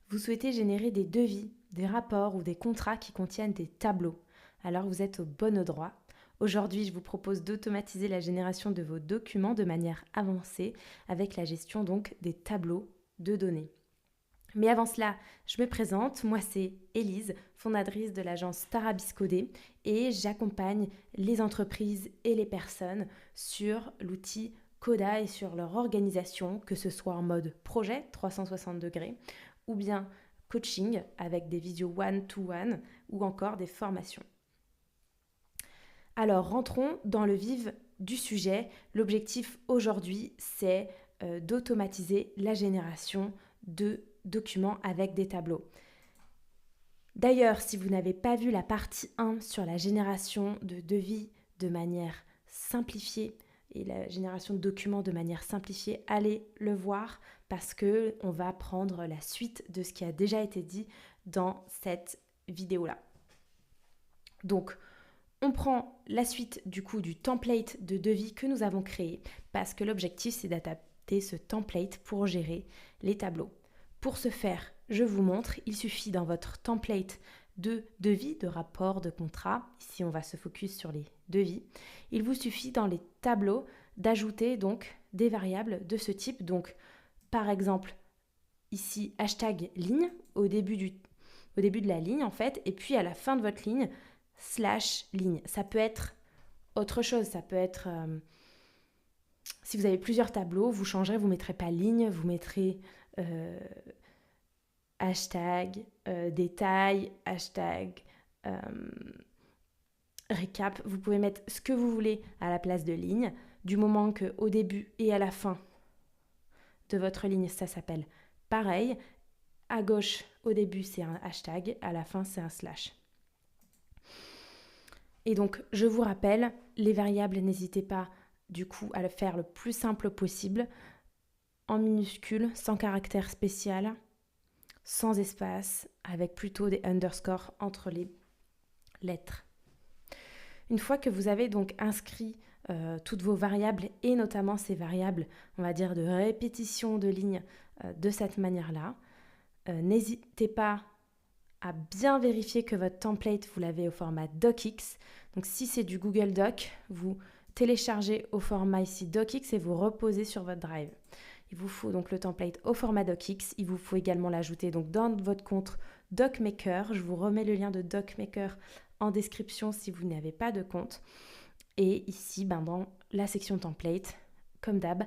Vous souhaitez générer des devis, des rapports ou des contrats qui contiennent des tableaux. Alors vous êtes au bon endroit. Aujourd'hui, je vous propose d'automatiser la génération de vos documents de manière avancée avec la gestion donc des tableaux de données. Mais avant cela, je me présente. Moi, c'est Élise, fondatrice de l'agence Tarabiscodé et j'accompagne les entreprises et les personnes sur l'outil Coda et sur leur organisation, que ce soit en mode projet 360 degrés ou bien coaching avec des visios one-to-one ou encore des formations. Alors, rentrons dans le vif du sujet. L'objectif aujourd'hui, c'est d'automatiser la génération de documents avec des tableaux. D'ailleurs, si vous n'avez pas vu la partie 1 sur la génération de devis de manière simplifiée et la génération de documents de manière simplifiée, allez le voir parce qu'on va prendre la suite de ce qui a déjà été dit dans cette vidéo-là. Donc, on prend la suite du template de devis que nous avons créé parce que l'objectif, c'est d'adapter ce template pour gérer les tableaux. Pour ce faire, je vous montre, il suffit dans votre template de devis, de rapport, de contrat, ici on va se focus sur les devis, il vous suffit dans les tableaux d'ajouter donc des variables de ce type. Donc par exemple, ici hashtag ligne au début de la ligne en fait, et puis à la fin de votre ligne, /ligne. Ça peut être autre chose, ça peut être... si vous avez plusieurs tableaux, vous changerez, vous ne mettrez pas ligne, vous mettrez hashtag détail, hashtag récap. Vous pouvez mettre ce que vous voulez à la place de ligne, du moment qu'au début et à la fin de votre ligne, ça s'appelle pareil. À gauche, au début, c'est un hashtag, à la fin, c'est un /. Et donc, je vous rappelle, les variables, n'hésitez pas du coup à le faire le plus simple possible, en minuscules, sans caractère spécial, sans espace, avec plutôt des underscores entre les lettres. Une fois que vous avez donc inscrit toutes vos variables, et notamment ces variables, on va dire, de répétition de lignes de cette manière-là, n'hésitez pas à bien vérifier que votre template, vous l'avez au format DocX. Donc si c'est du Google Doc, vous téléchargez au format ici DocX et vous reposez sur votre drive. Il vous faut donc le template au format DocX. Il vous faut également l'ajouter donc dans votre compte DocMaker. Je vous remets le lien de DocMaker en description si vous n'avez pas de compte. Et ici, dans la section template, comme d'hab,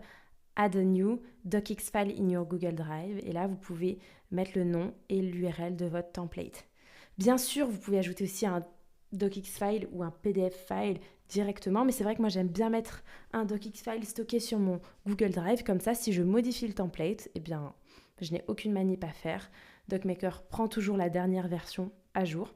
add a new docx file in your Google Drive. Et là, vous pouvez mettre le nom et l'URL de votre template. Bien sûr, vous pouvez ajouter aussi un docx file ou un PDF file directement, mais c'est vrai que moi j'aime bien mettre un docx file stocké sur mon Google Drive, comme ça si je modifie le template, eh bien je n'ai aucune manip à faire. DocMaker prend toujours la dernière version à jour.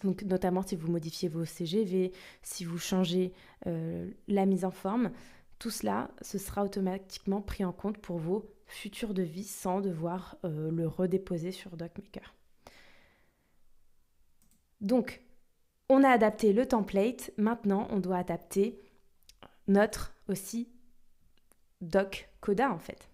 Donc notamment si vous modifiez vos CGV, si vous changez la mise en forme, tout cela, ce sera automatiquement pris en compte pour vos futurs devis sans devoir le redéposer sur DocMaker. Donc, on a adapté le template. Maintenant, on doit adapter notre aussi doc Coda en fait.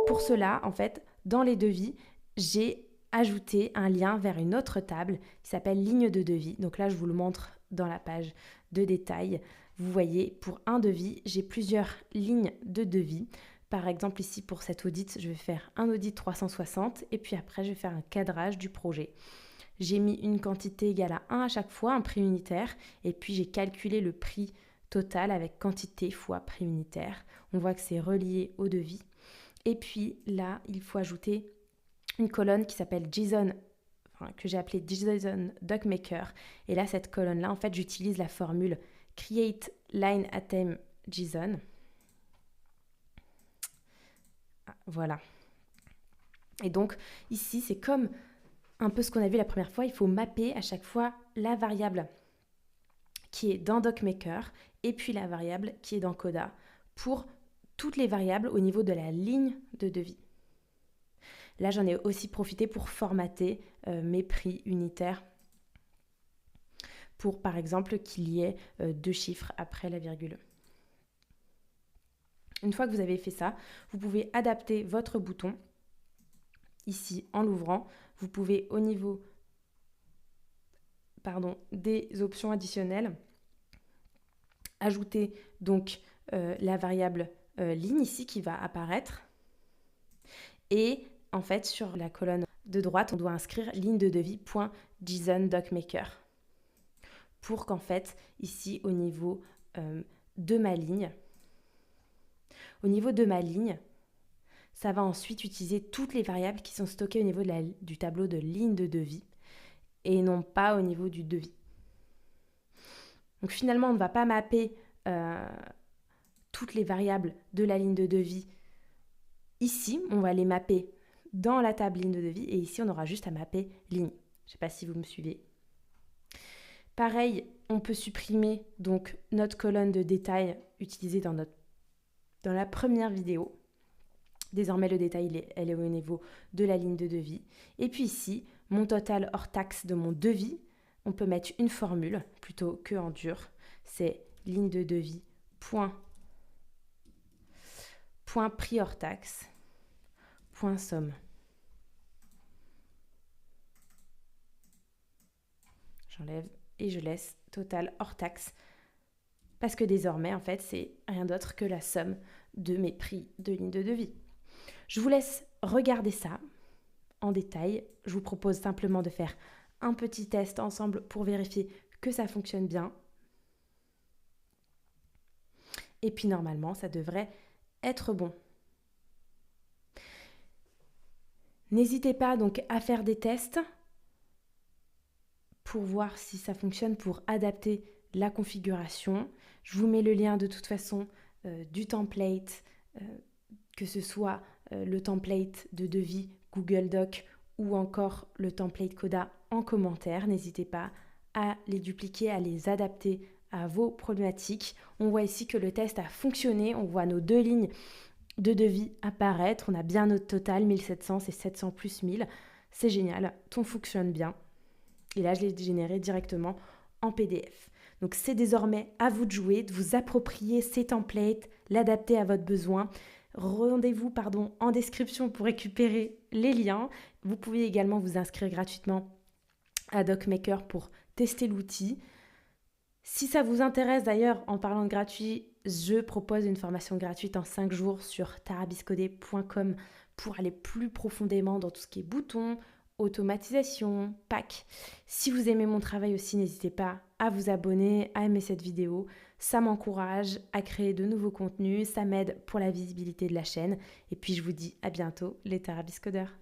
Pour cela, en fait, dans les devis, j'ai ajouté un lien vers une autre table qui s'appelle ligne de devis. Donc là, je vous le montre dans la page de détail. Vous voyez, pour un devis, j'ai plusieurs lignes de devis. Par exemple, ici, pour cet audit, je vais faire un audit 360 et puis après, je vais faire un cadrage du projet. J'ai mis une quantité égale à 1 à chaque fois, un prix unitaire, et puis j'ai calculé le prix total avec quantité fois prix unitaire. On voit que c'est relié au devis. Et puis là, il faut ajouter une colonne qui s'appelle JSON, que j'ai appelée JSON DocMaker. Et là, cette colonne-là, en fait, j'utilise la formule Create Line Item JSON. Voilà. Et donc, ici, c'est comme un peu ce qu'on a vu la première fois, il faut mapper à chaque fois la variable qui est dans DocMaker et puis la variable qui est dans Coda pour toutes les variables au niveau de la ligne de devis. Là, j'en ai aussi profité pour formater mes prix unitaires pour, par exemple, qu'il y ait 2 chiffres après la virgule. Une fois que vous avez fait ça, vous pouvez adapter votre bouton ici en l'ouvrant, vous pouvez au niveau des options additionnelles ajouter donc la variable ligne ici qui va apparaître. Et en fait, sur la colonne de droite, on doit inscrire ligne de devis.JSON-docmaker pour qu'en fait, ici, au niveau de ma ligne, ça va ensuite utiliser toutes les variables qui sont stockées au niveau du tableau de ligne de devis et non pas au niveau du devis. Donc finalement, on ne va pas mapper toutes les variables de la ligne de devis ici. On va les mapper dans la table ligne de devis et ici, on aura juste à mapper ligne. Je ne sais pas si vous me suivez. Pareil, on peut supprimer donc notre colonne de détail utilisée dans la première vidéo. Désormais, le détail, elle est au niveau de la ligne de devis. Et puis ici, mon total hors taxe de mon devis, on peut mettre une formule plutôt que en dur. C'est ligne de devis point prix hors taxe point somme. J'enlève et je laisse total hors taxe parce que désormais, en fait, c'est rien d'autre que la somme de mes prix de ligne de devis. Je vous laisse regarder ça en détail. Je vous propose simplement de faire un petit test ensemble pour vérifier que ça fonctionne bien. Et puis normalement, ça devrait être bon. N'hésitez pas donc à faire des tests pour voir si ça fonctionne, pour adapter la configuration. Je vous mets le lien de toute façon du template, que ce soit le template de devis Google Doc ou encore le template Coda en commentaire. N'hésitez pas à les dupliquer, à les adapter à vos problématiques. On voit ici que le test a fonctionné. On voit nos 2 lignes de devis apparaître. On a bien notre total, 1700, c'est 700 plus 1000. C'est génial, tout fonctionne bien. Et là, je l'ai généré directement en PDF. Donc, c'est désormais à vous de jouer, de vous approprier ces templates, l'adapter à votre besoin. Rendez-vous en description pour récupérer les liens. Vous pouvez également vous inscrire gratuitement à DocMaker pour tester l'outil. Si ça vous intéresse d'ailleurs, en parlant de gratuit, je propose une formation gratuite en 5 jours sur tarabiscodé.com pour aller plus profondément dans tout ce qui est boutons, automatisation, pack. Si vous aimez mon travail aussi, n'hésitez pas à vous abonner, à aimer cette vidéo. Ça m'encourage à créer de nouveaux contenus, ça m'aide pour la visibilité de la chaîne. Et puis je vous dis à bientôt les Tarabiscodeurs.